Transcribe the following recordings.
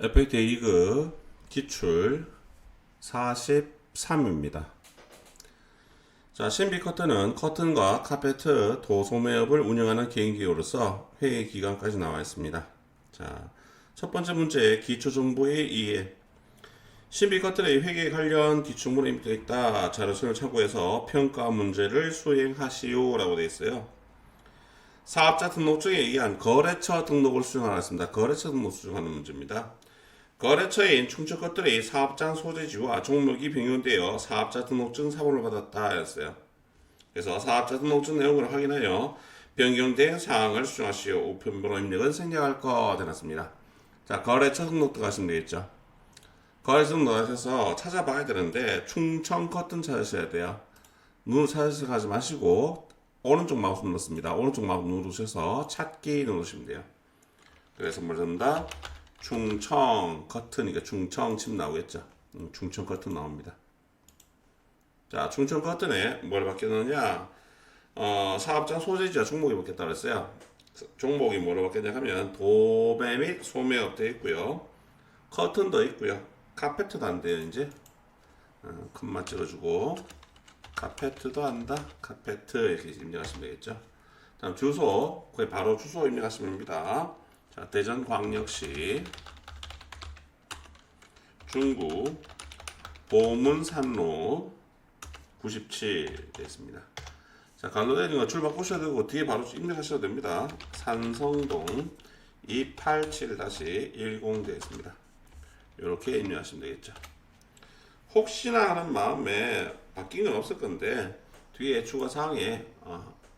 FA D리그 기출 43입니다. 자, 신비 커튼은 커튼과 카페트, 도소매업을 운영하는 개인기업으로서 회계 기간까지 나와 있습니다. 자, 첫 번째 문제 기초 정보의 이해. 신비 커튼의 회계 관련 기출문이 되어 있다. 자료선을 참고해서 평가 문제를 수행하시오 라고 되어 있어요. 사업자 등록증에 의한 거래처 등록을 수정하라 했습니다. 거래처 등록 수정하는 문제입니다. 거래처인 충청 것들의 사업장 소재지와 종목이 변경되어 사업자 등록증 사본을 받았다 였어요. 그래서 사업자 등록증 내용을 확인하여 변경된 사항을 수정하시오. 우편번호 입력은 생략할 거 되놨습니다. 자, 거래처 등록 들어가시면 되겠죠. 거래처 등록하셔서 찾아봐야 되는데 충청 커튼 찾으셔야 돼요. 눈을 찾으셔서 가지 마시고 오른쪽 마우스 눌렀습니다. 오른쪽 마우스 누르셔서 찾기 누르시면 돼요. 그래서 뭘 전다 충청 커튼이니까 충청 칩 나오겠죠. 충청 커튼 나옵니다. 자, 충청 커튼에 뭘 바뀌었느냐? 사업장 소재지와 종목이 바뀌었다고 했어요. 종목이 뭐로 바뀌었냐 하면 도매 및 소매업 되어 있고요. 커튼도 있고요. 카페트도 안 돼요. 이제 큰맛 찍어주고 카페트도 한다. 카페트 이렇게 입력하시면 되겠죠. 다음 주소, 거기 바로 주소 입력하시면 됩니다. 자, 대전광역시 중구 보문산로 97 되겠습니다. 자, 갈로되는 거 줄 바꾸셔도 되고 뒤에 바로 입력하셔도 됩니다. 산성동 287-10 되겠습니다. 이렇게 입력하시면 되겠죠. 혹시나 하는 마음에 바뀐 건 없을 건데 뒤에 추가 사항에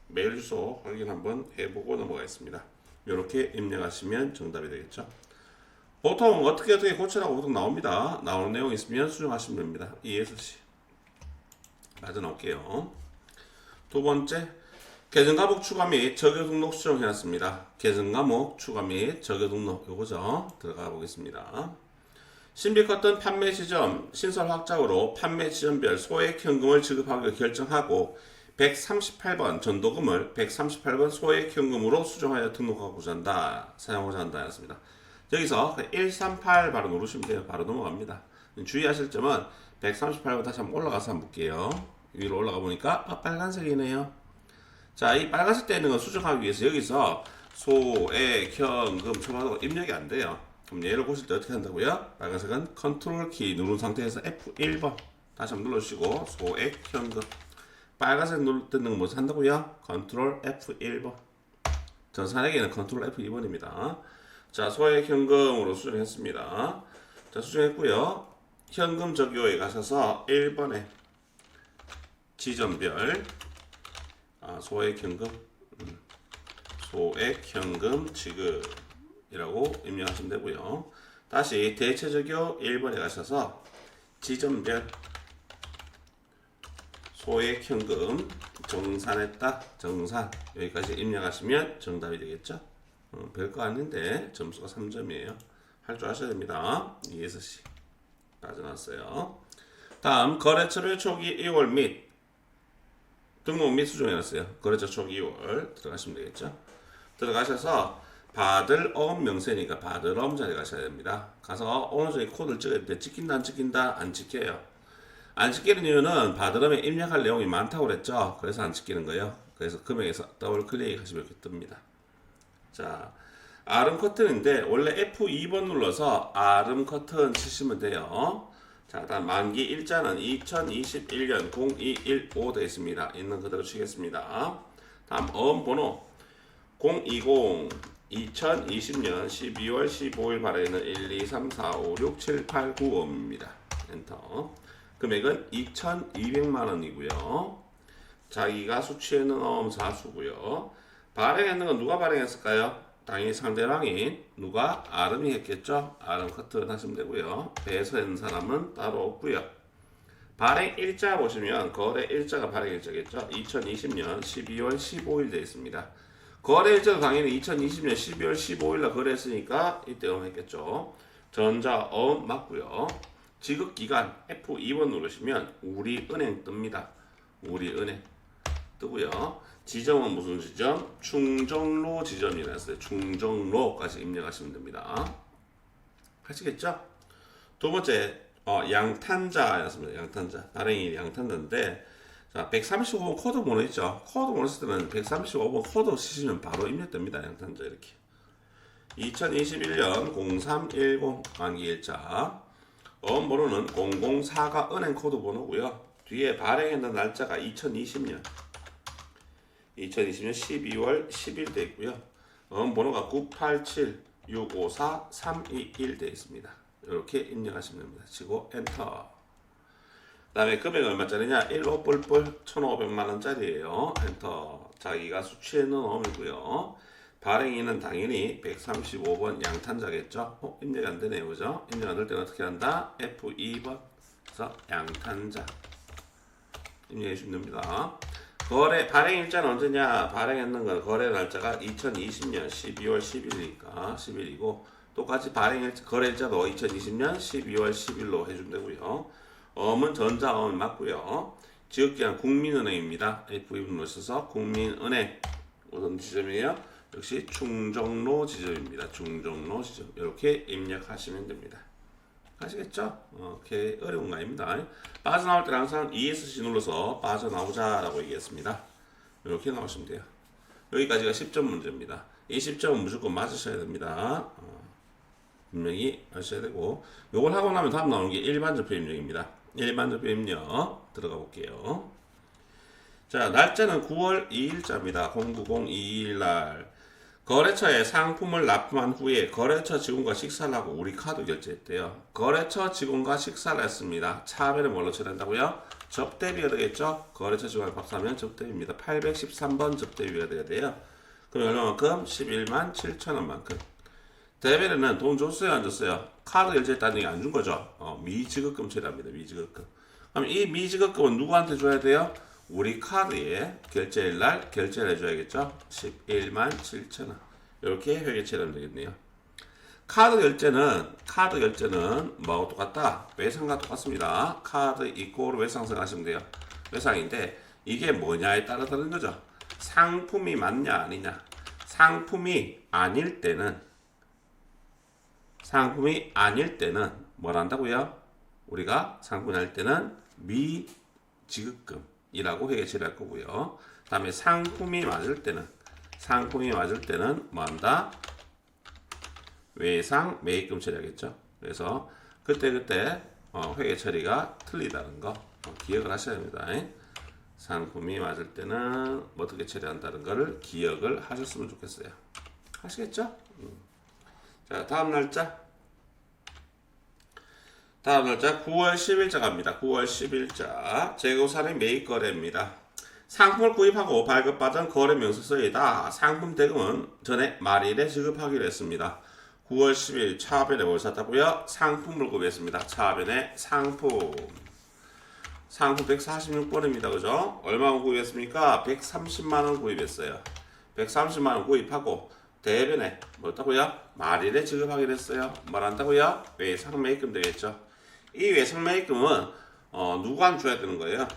메일 주소 확인 한번 해보고 넘어가겠습니다. 이렇게 입력하시면 정답이 되겠죠. 보통 어떻게 고치라고 보통 나옵니다. 나오는 내용 있으면 수정하시면 됩니다. ESC 맞아 놓을게요. 두 번째, 계정 과목 추가 및 적용 등록 수정해놨습니다. 계정 과목 추가 및 적용 등록 요거죠. 들어가 보겠습니다. 신비 커튼 판매 지점 신설 확장으로 판매 지점별 소액 현금을 지급하기로 결정하고 138번 전도금을 138번 소액 현금으로 수정하여 등록하고자 한다. 사용하고자 한다 였습니다. 여기서 138 바로 누르시면 돼요. 바로 넘어갑니다. 주의하실 점은 138번 다시 한번 올라가서 한번 볼게요. 위로 올라가 보니까 빨간색이네요. 자, 이 빨간색 되어 있는 건 수정하기 위해서 여기서 소액 현금 처분하고 입력이 안 돼요. 그럼 얘를 보실 때 어떻게 한다고요? 빨간색은 컨트롤 키 누른 상태에서 F1번 다시 한번 눌러주시고 소액 현금 빨간색 누를 때는 뭐 한다고요? 컨트롤 F1번 전산에게는 컨트롤 F2번입니다. 자, 소액 현금으로 수정했습니다. 자, 수정했고요. 현금 적용에 가셔서 1번에 지점별 소액 현금 지급이라고 입력하시면 되고요. 다시 대체 적용 1번에 가셔서 지점별 소액 현금 정산했다. 정산 여기까지 입력하시면 정답이 되겠죠. 별거 아닌데 점수가 3점이에요. 할 줄 아셔야 됩니다. ESC 빠져나왔어요. 다음 거래처별 초기 2월 및 등록 및 수정해놨어요. 거래처 초기 2월 들어가시면 되겠죠. 들어가셔서 받을 어음 명세니까 받을 어음 자리에 가셔야 됩니다. 가서 오늘 중에 코드를 찍어야 돼. 찍힌다 안 찍힌다? 안 찍혀요. 안 찍히는 이유는 받으러면 입력할 내용이 많다고 그랬죠. 그래서 안 찍히는 거예요. 그래서 금액에서 더블 클릭하시면 이렇게 뜹니다. 자, 아름 커튼인데 원래 F2번 눌러서 아름 커튼 치시면 돼요. 자, 다음 만기 일자는 2021년 0215 되어 있습니다. 있는 그대로 치겠습니다. 다음 어음번호 020 2020년 12월 15일 발행은 1, 2, 3, 4, 5, 6, 7, 8, 9 어음입니다. 엔터. 금액은 2,200만 원이고요. 자기가 수취했는 어음 사수고요. 발행했는 건 누가 발행했을까요? 당연히 상대방인 누가 아름이 했겠죠. 아름 커튼 하시면 되고요. 배서한 사람은 따로 없고요. 발행 일자 보시면 거래 일자가 발행 일자겠죠. 2020년 12월 15일 되어 있습니다. 거래 일자도 당연히 2020년 12월 15일날 거래했으니까 이때 했겠죠. 전자 맞고요. 지급기간 F2번 누르시면 우리은행 뜹니다. 우리은행 뜨고요. 지점은 무슨 지점? 충정로 지점이라 했어요. 충정로까지 입력하시면 됩니다. 하시겠죠? 두 번째 양탄자였습니다. 양탄자. 발행이 양탄자인데 자 135번 코드 번호 있죠? 코드 번호 쓸 때는 135번 코드 쓰시면 바로 입력됩니다. 양탄자 이렇게 2021년 0310 만기일자 번호는 004가 은행 코드 번호고요. 뒤에 발행했던 날짜가 2020년 12월 10일 되어 있고요. 번호가 987-654-321 되어 있습니다. 이렇게 입력하시면 됩니다. 치고 엔터. 그 다음에 금액이 얼마짜리냐? 1호 뿔뿔 1,500만원짜리예요. 엔터. 자기가 수취해 넣은 놈이고요. 발행인은 당연히 135번 양탄자겠죠. 입력이 안 되네요. 그죠? 입력 안 될 때는 어떻게 한다? F2번. 그래서 양탄자. 입력해 주시면 됩니다. 거래, 발행 일자는 언제냐? 발행했는 건 거래 날짜가 2020년 12월 10일이니까 10일이고, 똑같이 거래 일자도 2020년 12월 10일로 해주면 되고요. 엄은 전자엄 맞고요. 지역기한 국민은행입니다. F2번 넣으셔서 국민은행. 어떤 지점이에요? 역시 충정로 지점입니다. 충정로 지점. 이렇게 입력하시면 됩니다. 아시겠죠? 이렇게 어려운 거 아닙니다. 빠져나올 때는 항상 ESC 눌러서 빠져나오자라고 얘기했습니다. 이렇게 나오시면 돼요. 여기까지가 10점 문제입니다. 이 10점은 무조건 맞으셔야 됩니다. 분명히 하셔야 되고, 요걸 하고 나면 다음 나오는 게 일반적표 입력입니다. 일반적표 입력 들어가 볼게요. 자, 날짜는 9월 2일자입니다. 09022일 날 거래처에 상품을 납품한 후에 거래처 직원과 식사를 하고 우리 카드 결제했대요. 거래처 직원과 식사를 했습니다. 차별을 뭘로 처리한다고요? 접대비가 되겠죠? 거래처 직원과 밥 사면 접대비입니다. 813번 접대비가 돼야 돼요. 그럼 얼마만큼? 11만 7천원만큼. 대변에는 돈 줬어요, 안 줬어요? 카드 결제했다는 게 안 준 거죠? 미지급금 처리합니다. 미지급금. 그럼 이 미지급금은 누구한테 줘야 돼요? 우리 카드에 결제일 날 결제를 해줘야겠죠? 11만 7천원. 이렇게 회계 처리하면 되겠네요. 카드 결제는 뭐하고 똑같다? 외상과 똑같습니다. 카드 이꼬르 외상성 하시면 돼요. 외상인데 이게 뭐냐에 따라 다른 거죠. 상품이 맞냐 아니냐. 상품이 아닐 때는 뭘 한다고요? 우리가 상품이 아닐 때는 미지급금 이라고 회계 처리할 거고요. 다음에 상품이 맞을 때는 뭐 한다? 외상 매입금 처리하겠죠. 그래서 그때 회계 처리가 틀리다는 거 기억을 하셔야 됩니다. 상품이 맞을 때는 어떻게 처리한다는 거를 기억을 하셨으면 좋겠어요. 아시겠죠? 자, 다음 날짜 9월 10일자 갑니다. 9월 10일자 재고사례 매입 거래입니다. 상품을 구입하고 발급받은 거래 명세서에다 상품 대금은 전에 말일에 지급하기로 했습니다. 9월 10일 차변에 뭘 샀다고요? 상품을 구입했습니다. 차변에 상품 146번입니다. 그죠? 얼마 구입했습니까? 130만원 구입했어요. 130만원 구입하고 대변에 뭐였다고요? 말일에 지급하기로 했어요. 뭘 한다고요? 외상 매입금 되겠죠. 이 외상 매입금은 누구한테 줘야 되는 거예요?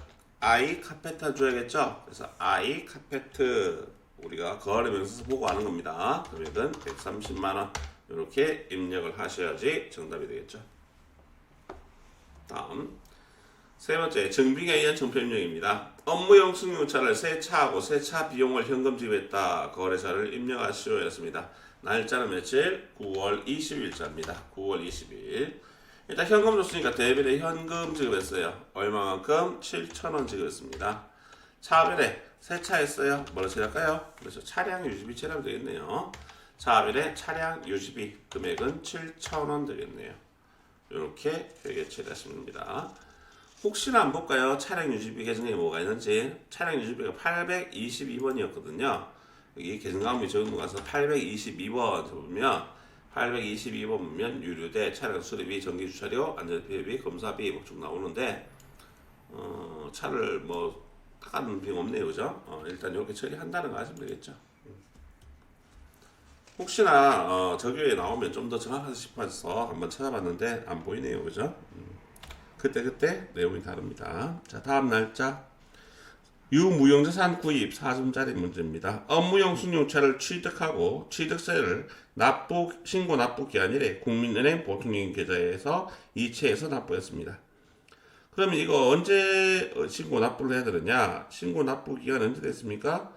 아이카페트 줘야겠죠. 그래서 아이카페트 우리가 거래 명세서 보고 하는 겁니다. 금액은 130만원 이렇게 입력을 하셔야지 정답이 되겠죠. 다음 세 번째 정비에 의한 정표 입력입니다. 업무용 승용차를 세차하고 세차 비용을 현금 지급했다. 거래사를 입력하시오 였습니다. 날짜는 며칠? 9월 20일자입니다. 9월 20일. 일단 현금 줬으니까 대별에 현금 지급했어요. 얼마만큼? 7,000원 지급했습니다. 차별에 세차했어요. 뭐로 처리할까요? 그래서 차량 유지비 처리하면 되겠네요. 차별에 차량 유지비 금액은 7,000원 되겠네요. 이렇게 회계 처리하시면 됩니다. 혹시나 안 볼까요? 차량 유지비 계정에 뭐가 있는지. 차량 유지비가 822번이었거든요. 여기 계정가입이 적은 거 가서 822번 보면 822번 보면 유류대, 차량 수리비, 전기주차료, 안전피해비, 검사비 목적 나오는데 차를 뭐 닦아놓는 비용 없네요. 그죠? 일단 이렇게 처리한다는 거 아시면 되겠죠. 혹시나 저기에 나오면 좀 더 정확하다 싶어서 한번 찾아봤는데 안 보이네요. 그죠? 그때 내용이 다릅니다. 자, 다음 날짜 유무형자산 구입 4점짜리 문제입니다. 업무용 승용차를 취득하고 취득세를 신고 납부 기한일에 국민은행 보통예금 계좌에서 이체해서 납부했습니다. 그러면 이거 언제 신고 납부를 해야 되느냐? 신고 납부 기간 언제 됐습니까?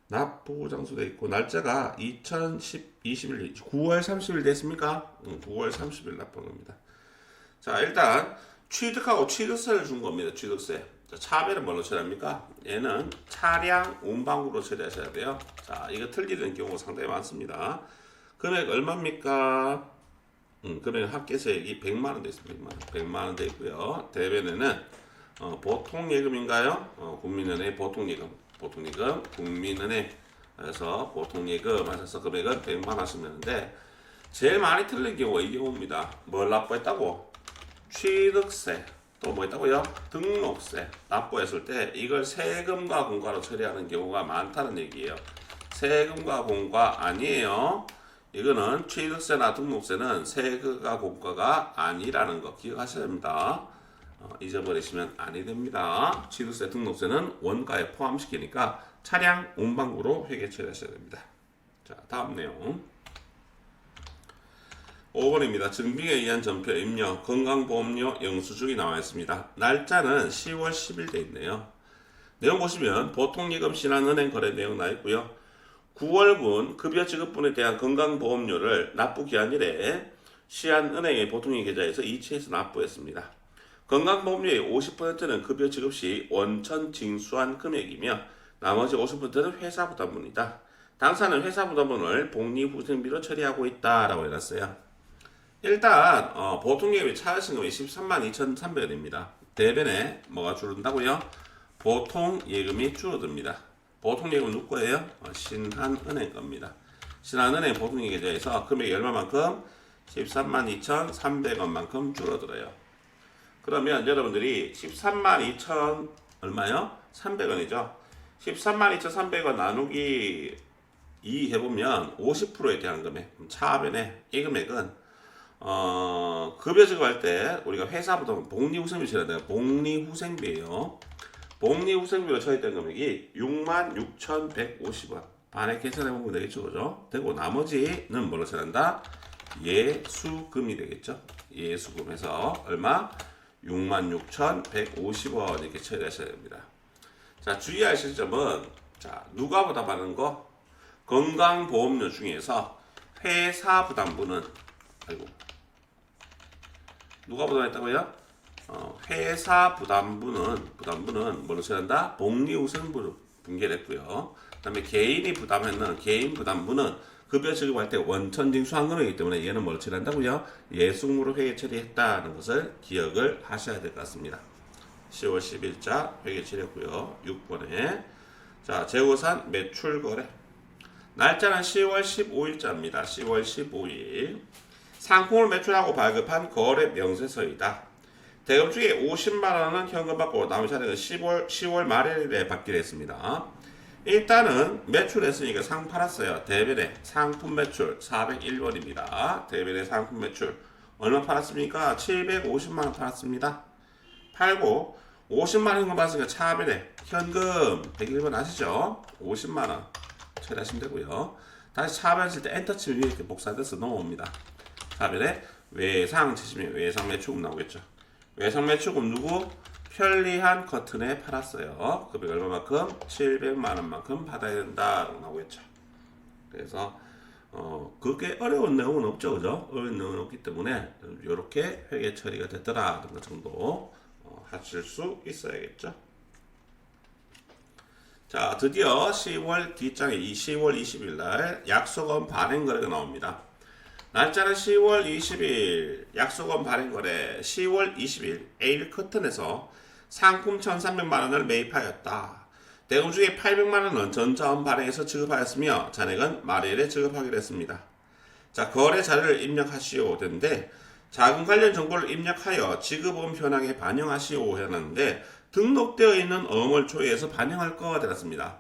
납부 장소돼 있고 날짜가 2021년 9월 30일 됐습니까? 9월 30일 납부한 겁니다. 자, 일단 취득하고 취득세를 준 겁니다. 취득세. 자, 차별은 뭘로 처리합니까? 얘는 차량 운반으로 처리하셔야 돼요. 자, 이거 틀리는 경우가 상당히 많습니다. 금액 얼마입니까? 금액 합계세액이 100만원 되있습니다. 100만원 돼 있고요. 대변에는 보통예금인가요? 국민은행 보통예금, 국민은행에서 보통예금 하셔서 금액은 100만원 하시면 되는데 제일 많이 틀린 경우가 이 경우입니다. 뭘 납부했다고? 취득세, 또 뭐 있다고요? 등록세 납부했을 때 이걸 세금과 공과로 처리하는 경우가 많다는 얘기예요. 세금과 공과 아니에요. 이거는 취득세나 등록세는 세금과 공과가 아니라는 거 기억하셔야 됩니다. 잊어버리시면 아니 됩니다. 취득세, 등록세는 원가에 포함시키니까 차량 운반구로 회계 처리하셔야 됩니다. 자, 다음 내용. 5번입니다. 증빙에 의한 전표 입력 건강보험료 영수증이 나와 있습니다. 날짜는 10월 10일 돼 있네요. 내용 보시면 보통예금 신한은행 거래 내용 나와 있고요. 9월분 급여 지급분에 대한 건강보험료를 납부 기한일에 시한은행의 보통예금 계좌에서 이체해서 납부했습니다. 건강보험료의 50%는 급여 지급 시 원천 징수한 금액이며 나머지 50%는 회사 부담분이다. 당사는 회사 부담분을 복리후생비로 처리하고 있다라고 해놨어요. 일단 보통예금이 차액신금이 132,300원입니다. 대변에 뭐가 줄어든다고요? 보통예금이 줄어듭니다. 보통예금은 누구 거예요? 신한은행 겁니다. 신한은행 보통예금 계좌에서 금액이 얼마만큼? 132,300원만큼 줄어들어요. 그러면 여러분들이 132,000 얼마요? 300원이죠. 132,300원 나누기 2 해보면 50%에 대한 금액. 차변에 이 금액은 급여 지급할 때 우리가 회사부터 복리후생비 쳐야 돼요. 복리후생비예요. 복리후생비로 처리된 금액이 66,150원. 반액 계산해보면 되겠죠, 그죠? 되고 나머지는 뭐로 처리한다? 예수금이 되겠죠. 예수금에서 얼마? 66,150원 이렇게 처리하셔야 됩니다. 자, 주의하실 점은 자, 누가 부담하는 거? 건강보험료 중에서 회사 부담분은 누가 부담했다고요? 회사 부담분은 뭐로 처리한다? 복리후생부로 분개를 했고요. 그 다음에 개인이 부담했는 개인 부담분은 급여 지급할 때 원천 징수한 금액이기 때문에 얘는 뭘 처리한다고요? 예수금으로 회계 처리했다는 것을 기억을 하셔야 될 것 같습니다. 10월 10일자 회계 처리했고요. 6번에 자, 재고산 매출 거래 날짜는 10월 15일자입니다. 10월 15일 상품을 매출하고 발급한 거래 명세서이다. 대금 중에 50만원은 현금 받고 나머지 차례는 10월 말일에 받기로 했습니다. 일단은 매출했으니까 상 팔았어요. 대변에 상품 매출 401번입니다. 대변에 상품 매출 얼마 팔았습니까? 750만원 팔았습니다. 팔고 50만원 현금 받았으니까 차변에 현금 101번 아시죠? 50만원 처리하시면 되고요. 다시 차변 칠 때 엔터 치면 이렇게 복사돼서 넘어옵니다. 차변에 외상 치시면 외상 매출금 나오겠죠. 외상 매출금 누구? 편리한 커튼에 팔았어요. 금액 얼마만큼? 700만원만큼 받아야 된다 나오겠죠. 그래서 그렇게 어려운 내용은 없죠, 그죠? 어려운 내용은 없기 때문에 이렇게 회계 처리가 됐더라 그 정도 하실 수 있어야겠죠. 자, 드디어 10월 뒷장에 10월 20일 날 약속원 발행 거래가 나옵니다. 날짜는 10월 20일 약속원 발행 거래 10월 20일 에일 커튼에서 상품 1,300만원을 매입하였다. 대금 중에 800만원은 전자원 발행에서 지급하였으며 잔액은 말일에 지급하기로 했습니다. 자, 거래 자료를 입력하시오 되는데 자금 관련 정보를 입력하여 지급원 현황에 반영하시오 해놨는데 등록되어 있는 어음을 초회해서 반영할 거가 되었습니다.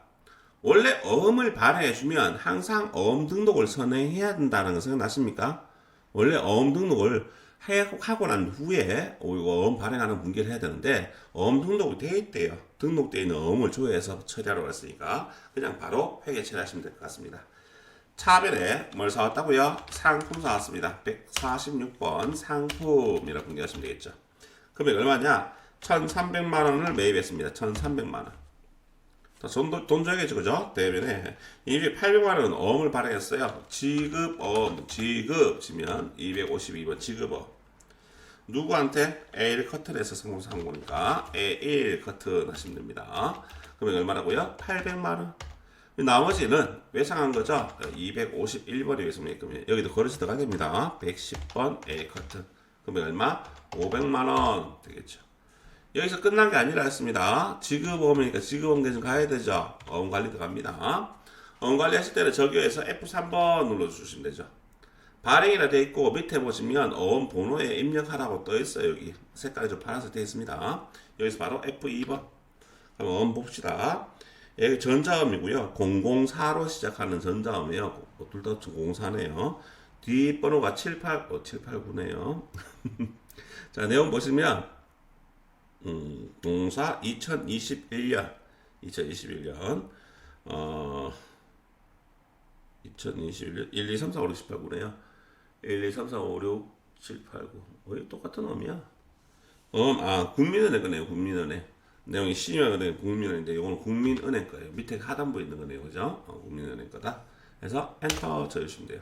원래 어음을 발행해주면 항상 어음 등록을 선행해야 된다는 거 생각나십니까? 원래 어음 등록을 하고 난 후에 이거 어음 발행하는 분기를 해야 되는데 어음 등록이 돼 있대요. 등록되어 있는 어음을 조회해서 처리하러 왔으니까 그냥 바로 회계 처리하시면 될 것 같습니다. 차별에 뭘 사왔다고요? 상품 사왔습니다. 146번 상품이라고 분기하시면 되겠죠. 금액 얼마냐? 1,300만 원을 매입했습니다. 1,300만 원. 돈 줘야겠죠, 그죠? 대변에 200, 800만 원 어음을 발행했어요. 지급어음, 지급지면 252번 지급어음. 누구한테? A1 커트를 해서 상공상고니까 A1 커트 하시면 됩니다. 금액 얼마라고요? 800만 원. 나머지는 왜 상한 거죠? 251번이 왜 상한 거예요? 여기도 거래소 들어가야 됩니다. 110번 A 커트. 금액 얼마? 500만 원 되겠죠. 여기서 끝난 게 아니라 했습니다. 지급어음이니까 지급어음 계정 가야 되죠. 어음 관리 들어갑니다. 어음 관리 하실 때는 저기에서 F3번 눌러주시면 되죠. 발행이라 되어 있고 밑에 보시면 어음 번호에 입력하라고 떠 있어요. 여기 색깔이 좀 파란색 되어 있습니다. 여기서 바로 F2번. 그럼 어음 봅시다. 여기 전자음이고요. 004로 시작하는 전자음이에요. 둘 다 004네요. 뒷번호가 789네요. 자, 내용 보시면 04 2021년 2021년 1, 2, 3, 4, 5, 6, 7, 8, 9네요. 1, 2, 3, 4, 5, 6, 7, 8, 9. 왜 똑같은 놈이야? 국민은행 거네요. 국민은행. 내용이 신용은행 국민은행인데 이거는 국민은행 거예요. 밑에 하단부에 있는 거네요. 그죠? 국민은행 거다. 그래서 엔터 쳐주시면 돼요.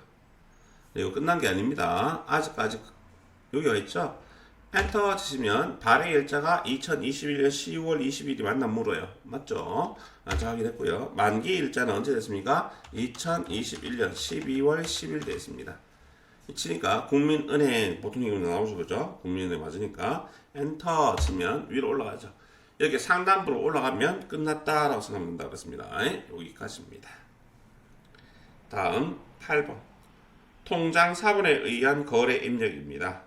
이거 끝난 게 아닙니다. 아직까지 여기가 있죠? 엔터 치시면 발행 일자가 2021년 10월 20일이 맞나 물어요. 맞죠? 자, 확인했고요. 만기 일자는 언제 됐습니까? 2021년 12월 10일 됐습니다. 치니까 국민은행 보통이익 나오죠. 그죠? 국민은행 맞으니까 엔터 치면 위로 올라가죠. 이렇게 상단부로 올라가면 끝났다라고 생각합니다. 그렇습니다. 여기까지입니다. 다음 8번 통장 사본에 의한 거래 입력입니다.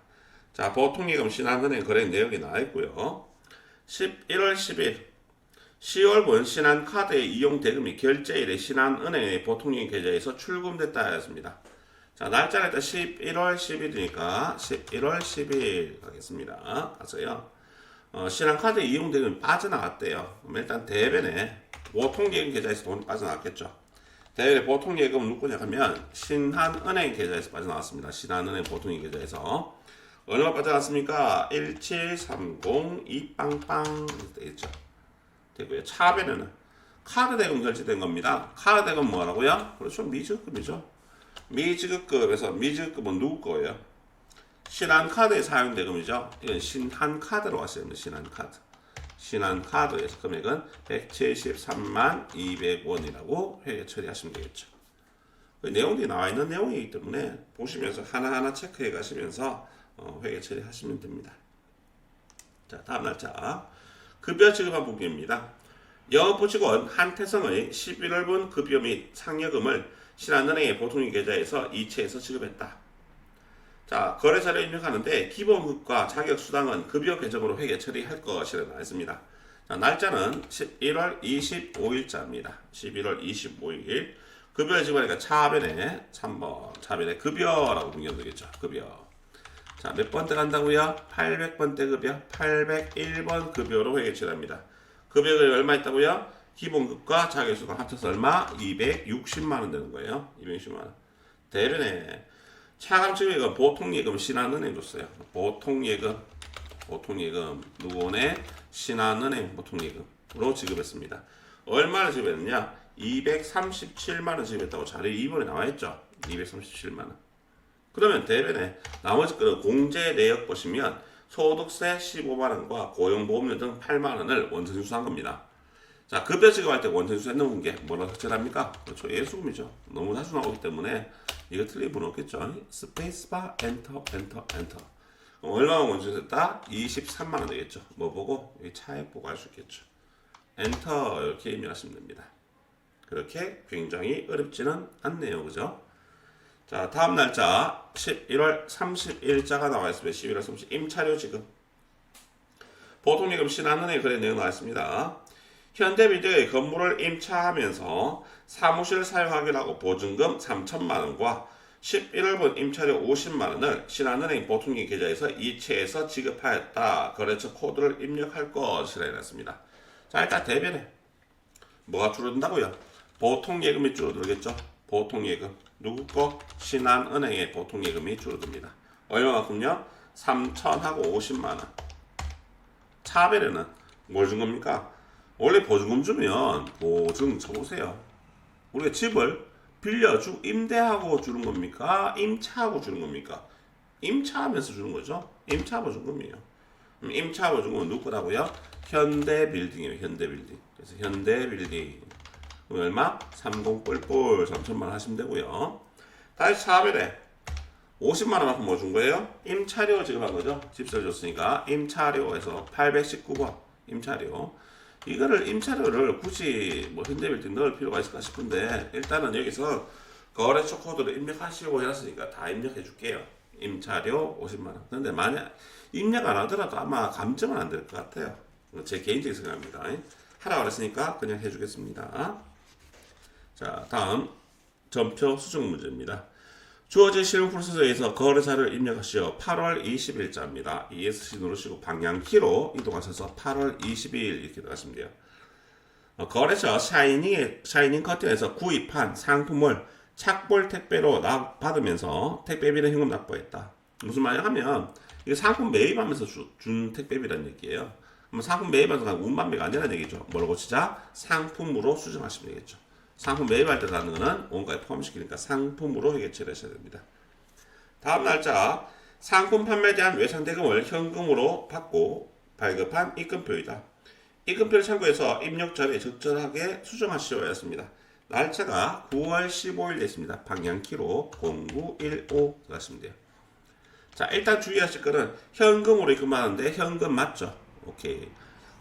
자, 보통예금 신한은행 거래 내역이 나와 있고요. 11월 10일 10월분 신한카드의 이용 대금이 결제일에 신한은행의 보통예금 계좌에서 출금됐다 하였습니다. 자, 날짜는 일단 11월 10일이니까 11월 10일 가겠습니다. 가서요. 신한카드 이용 대금이 빠져나갔대요. 그럼 일단 대변에 보통예금 계좌에서 돈이 빠져나갔겠죠. 대변에 보통예금은 누구냐 하면 신한은행 계좌에서 빠져나왔습니다. 신한은행 보통예금 계좌에서 얼마 빠져나왔습니까? 1730 2빵빵 되겠죠. 되고요. 차변에는 카드 대금 결제된 겁니다. 카드 대금 뭐라고요? 그렇죠. 미지급이죠. 미지급에서 미지급은 누구 거예요? 신한카드에 사용 대금이죠. 이건 신한카드로 왔어요. 신한카드. 신한카드에서 금액은 173만 200원이라고 회계 처리하시면 되겠죠. 그 내용이 나와 있는 내용이기 때문에 보시면서 하나하나 체크해 가시면서 회계 처리하시면 됩니다. 자, 다음 날짜 급여 지급한 부분입니다. 영업부 직원 한태성의 11월분 급여 및 상여금을 신한은행의 보통예금 계좌에서 이체해서 지급했다. 자, 거래사를 입력하는데 기본급과 자격수당은 급여 계정으로 회계 처리할 것이라고 나와 있습니다. 자, 날짜는 11월 25일자입니다. 11월 25일 급여 지급하니까 차변에 3번 차변에 급여라고 분기하면 되겠죠. 급여. 자, 몇 번대 간다고요? 800번대 급여, 801번 급여로 회계 처리합니다. 급여가 얼마 있다고요? 기본급과 자격수당 합쳐서 얼마? 260만원 되는 거예요. 260만원. 대변에 차감치금액은 보통예금 신한은행 줬어요. 보통예금 누구네? 신한은행 보통예금으로 지급했습니다. 얼마를 지급했느냐? 237만원 지급했다고 자료 2번에 나와있죠. 237만원. 그러면 대변에 나머지 거는 공제 내역 보시면 소득세 15만원과 고용보험료 등 8만원을 원천징수한 겁니다. 자, 급여 지급할 때 원천징수해 놓은 게 뭐라고 적절합니까? 그렇죠. 예수금이죠. 너무 자주 나오기 때문에 이거 틀릴 분은 없겠죠. 스페이스바 엔터. 얼마나 원천징수했다? 23만원 되겠죠. 뭐 보고? 여기 차액 보고 알 수 있겠죠. 엔터 이렇게 입력하시면 됩니다. 그렇게 굉장히 어렵지는 않네요. 그죠? 자, 다음 날짜 11월 30일자가 나와 있습니다. 11월 30일 임차료 지급. 보통예금 신한은행 거래 내용 나와 있습니다. 현대비드의 건물을 임차하면서 사무실 사용하기로 하고 보증금 3천만원과 11월분 임차료 50만원을 신한은행 보통계좌 계좌에서 이체해서 지급하였다. 거래처 코드를 입력할 것이라 해놨습니다. 자, 일단 대변에 뭐가 줄어든다고요? 보통예금이 줄어들겠죠. 보통예금 누구 거? 신한은행의 보통예금이 줄어듭니다. 얼마만큼요? 3천하고 50만원. 차별에는 뭘 준 겁니까? 원래 보증금 주면 보증 쳐보세요. 우리가 집을 빌려주고 임대하고 주는 겁니까? 임차하고 주는 겁니까? 임차하면서 주는 거죠. 임차 보증금이에요. 임차 보증금은 누구라고요? 현대빌딩이에요. 현대빌딩. 그래서 현대빌딩 얼마? 30 뿔뿔 3천만 원 하시면 되고요. 다시 차별에 50만 원만큼 뭐 준 거예요? 임차료 지급한 거죠. 집세를 줬으니까 임차료에서 819번 임차료. 이거를 임차료를 굳이 뭐 현대빌딩 넣을 필요가 있을까 싶은데 일단은 여기서 거래처 코드를 입력하시고 해놨으니까 다 입력해 줄게요. 임차료 50만 원. 근데 만약 입력 안 하더라도 아마 감점은 안 될 것 같아요. 제 개인적인 생각입니다. 하라고 그랬으니까 그냥 해주겠습니다. 자, 다음 전표 수정 문제입니다. 주어진 실무 프로세서에서 거래사를 입력하시어 8월 20일자입니다. ESC 누르시고 방향키로 이동하셔서 8월 20일 이렇게 들어가시면 돼요. 거래처 샤이닝 커튼에서 구입한 상품을 착볼 택배로 받으면서 택배비는 현금 납부했다. 무슨 말이냐 하면 이게 상품 매입하면서 준 택배비라는 얘기예요. 그럼 상품 매입하면서 운반비가 아니라는 얘기죠. 뭘 고치자? 상품으로 수정하시면 되겠죠. 상품 매입할 때 하는 거는 원가에 포함시키니까 상품으로 회계 처리하셔야 됩니다. 다음 날짜 상품 판매에 대한 외상대금을 현금으로 받고 발급한 입금표이다. 입금표를 참고해서 입력 전에 적절하게 수정하시오 했습니다. 날짜가 9월 15일 됐습니다. 방향키로 0915 들어가시면 돼요. 자, 일단 주의하실 거는 현금으로 입금하는데 현금 맞죠? 오케이.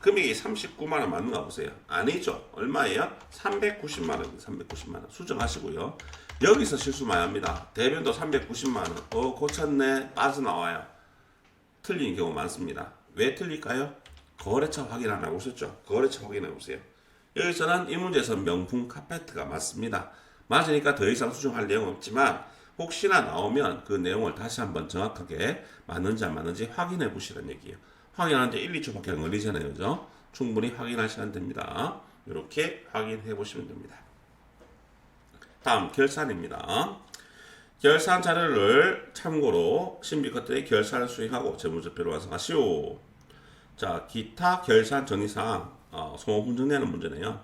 금액이 39만원 맞는가 보세요. 아니죠. 얼마예요? 390만원. 390만원. 수정하시고요. 여기서 실수 많이 합니다. 대변도 390만원. 고쳤네. 빠져나와요. 틀린 경우 많습니다. 왜 틀릴까요? 거래처 확인 안 하고 오셨죠? 거래처 확인해 보세요. 여기서는 이 문제에서 명품 카페트가 맞습니다. 맞으니까 더 이상 수정할 내용 없지만 혹시나 나오면 그 내용을 다시 한번 정확하게 맞는지 안 맞는지 확인해 보시라는 얘기예요. 확인하는데 1, 2초밖에 안 걸리잖아요. 그죠? 충분히 확인하시면 됩니다. 이렇게 확인해 보시면 됩니다. 다음 결산입니다. 결산 자료를 참고로 신비컷들의 결산을 수행하고 재무제표를 완성하시오. 자, 기타 결산 정리사항 소모품 정리하는 문제네요.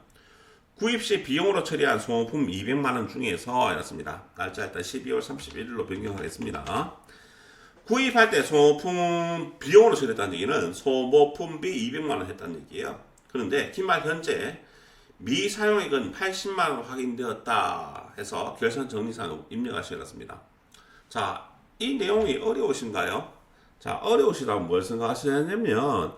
구입 시 비용으로 처리한 소모품 200만원 중에서 이렇습니다. 날짜 일단 12월 31일로 변경하겠습니다. 구입할 때 소모품 비용으로 처리했다는 얘기는 소모품비 200만원 했다는 얘기예요. 그런데 기말 현재 미사용액은 80만원 확인되었다 해서 결산 정리사항 입력하셔야겠습니다. 자, 이 내용이 어려우신가요? 자, 어려우시다면 뭘 생각하시냐면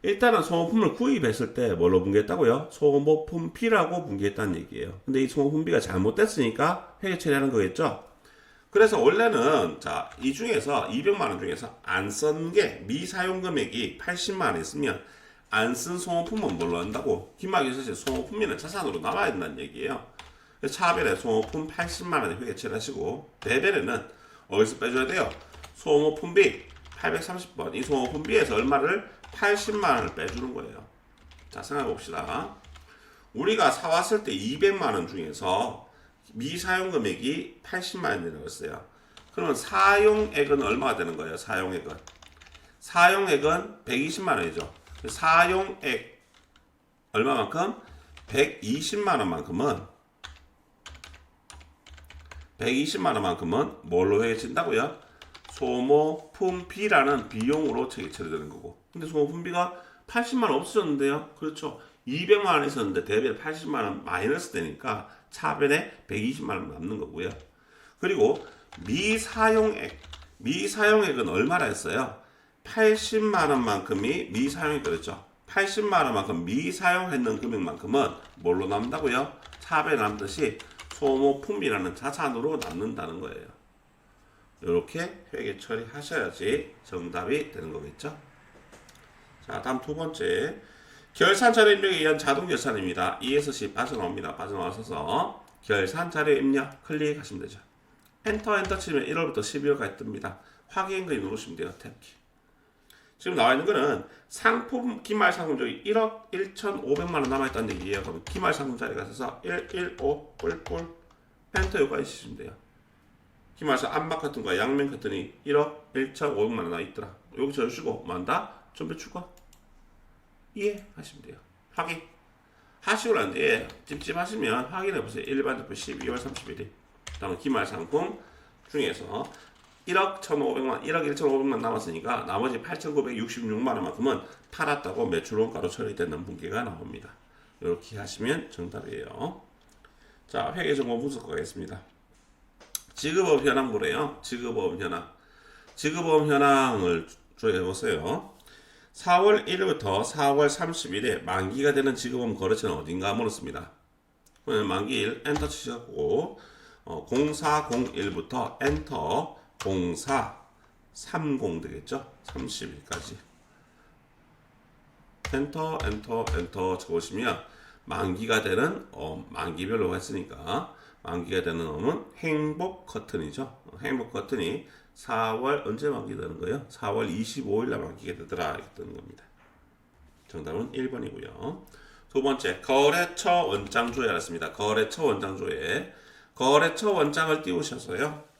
일단은 소모품을 구입했을 때 뭘로 분기했다고요? 소모품비라고 분기했다는 얘기예요. 근데 이 소모품비가 잘못됐으니까 회계 처리하는 거겠죠? 그래서 원래는 자, 이 중에서 200만원 중에서 안 쓴 게 미사용 금액이 80만원 있으면 안 쓴 소모품은 뭘로 한다고? 기막에서 소모품비는 자산으로 남아야 된다는 얘기예요. 그래서 차별에 소모품 80만원에 회계 처리하시고 대별에는 어디서 빼줘야 돼요? 소모품비 830번 이 소모품비에서 얼마를? 80만원을 빼주는 거예요. 자, 생각해 봅시다. 우리가 사왔을 때 200만원 중에서 미사용 금액이 80만원이라고 했어요. 그러면 사용액은 얼마가 되는 거예요? 사용액은 120만원이죠. 사용액 얼마만큼? 120만원만큼은 뭘로 해진다고요? 소모품비라는 비용으로 처리되는 거고. 근데 소모품비가 80만원 없어졌는데요. 그렇죠. 200만원 있었는데 대별 80만원 마이너스 되니까 차변에 120만원 남는 거고요. 그리고 미사용액은 얼마나 했어요? 80만원만큼이 미사용액 그랬죠. 80만원만큼 미사용했는 금액만큼은 뭘로 남는다고요? 차변에 남듯이 소모품비라는 자산으로 남는다는 거예요. 이렇게 회계 처리하셔야지 정답이 되는 거겠죠. 자, 다음 두 번째 결산 자료 입력에 의한 자동 결산입니다. ESC 빠져나옵니다. 빠져나와서 결산 자료 입력 클릭하시면 되죠. 엔터 치면 1월부터 12월까지 뜹니다. 확인글 누르시면 돼요. 탭키. 지금 나와 있는 거는 상품 기말 상품 저기 1억 1,500만 원 남아 있다는 얘기예요. 그럼 기말 상품 자리가 있어서 115 뿔뿔 엔터 여기까지 치시면 돼요. 기말서 암막 같은 거 양면 커튼이 1억 1,500만 원 남아 있더라. 여기 저주시고 뭐한다? 전배 추가. 이해하시면 돼요. 확인. 하시고 난 뒤에 찝찝하시면 확인해 보세요. 일반 대표 12월 31일. 다음 기말 상품 중에서 1억 1,500만, 1억 1,500만 남았으니까 나머지 8,966만 원만큼은 팔았다고 매출원가로 처리되는 분기가 나옵니다. 이렇게 하시면 정답이에요. 자, 회계정보 분석 가겠습니다. 지급업 현황 보래요. 지급업 현황. 지급업 현황을 조회해보세요. 4월 1일부터 4월 30일에 만기가 되는 지급업 거래처는 어딘가 물었습니다. 그러면 만기일 엔터 치시고 0401부터 엔터 0430 되겠죠? 30일까지 엔터 적으시면 만기가 되는 만기별로 했으니까 만기가 되는 놈은 행복 커튼이죠. 행복 커튼이 4월 언제 만기되는 거예요? 4월 25일날 만기가 되더라 이렇게 뜨는 겁니다. 정답은 1번이고요. 두 번째, 거래처 원장 조회 알았습니다. 거래처 원장 조회. 거래처 원장을 띄우셔서요.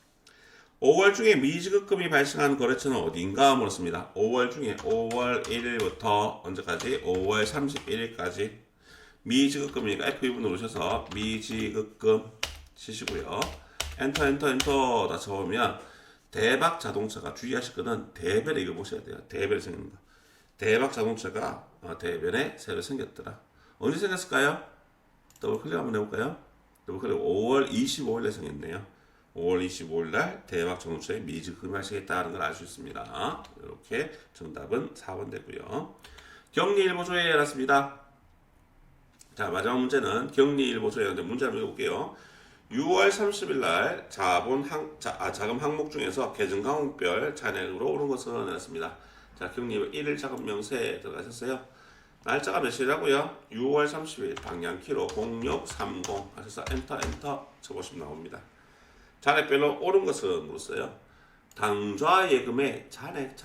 5월 중에 미지급금이 발생한 거래처는 어딘가 물었습니다. 5월 중에 5월 1일부터 언제까지? 5월 31일까지 미지급금이니까 F2분 누르셔서 미지급금 치시고요. 엔터 다 적으면 대박 자동차가 주의하실 거는 대변에 이거 보셔야 돼요. 대변에 생깁니다. 대박 자동차가 대변에 새로 생겼더라. 언제 생겼을까요? 더블 클릭 한번 해볼까요? 더블 클릭 5월 25일에 생겼네요. 5월 25일 날 대박 자동차에 미지급금이 발생했다는 걸 알 수 있습니다. 이렇게 정답은 4번 되고요. 격리일보 조회해 놨습니다. 자, 마지막 문제는 격리일보 조회인데 문제 한번 읽어볼게요. 6월 30일 날 자금 항목 중에서 계정강목별 잔액으로 오른 것을 내놨습니다. 자, 격리일보 1일 자금 명세에 들어가셨어요. 날짜가 며칠이라고요? 6월 30일 방향키로 0630 하셔서 엔터 쳐보시면 나옵니다. 잔액별로 오른 것을 물었어요. 당좌 예금의 잔액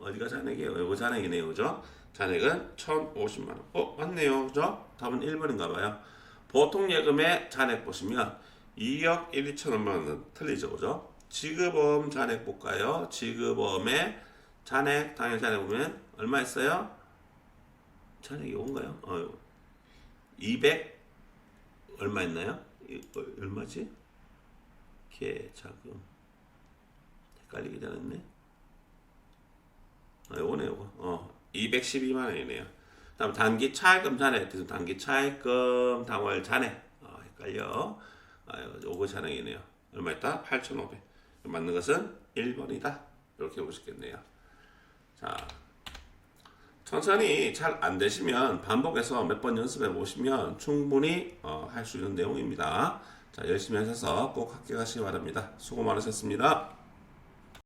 어디가 잔액이에요? 이거 잔액이네요, 그죠? 잔액은 1,050만 원. 맞네요, 그죠? 답은 1번인가 봐요. 보통 예금의 잔액 보시면 2억 1, 2천원만 원 틀리죠, 그죠? 지급보험 잔액 볼까요? 지급보험의 잔액, 당일 잔액 보면 얼마 있어요? 잔액이 온가요? 200 얼마 있나요? 얼마지? 자금 헷갈리게 되었네. 요거네 요거. 212만 원이네요. 다음 단기 차액금 잔액, 단기 차액금 당월 잔액. 헷갈려. 요거 잔액이네요. 얼마 있다? 8,500. 맞는 것은 1번이다. 이렇게 보시겠네요. 자, 천천히 잘 안 되시면 반복해서 몇 번 연습해 보시면 충분히 할 수 있는 내용입니다. 자, 열심히 하셔서 꼭 합격하시기 바랍니다. 수고 많으셨습니다.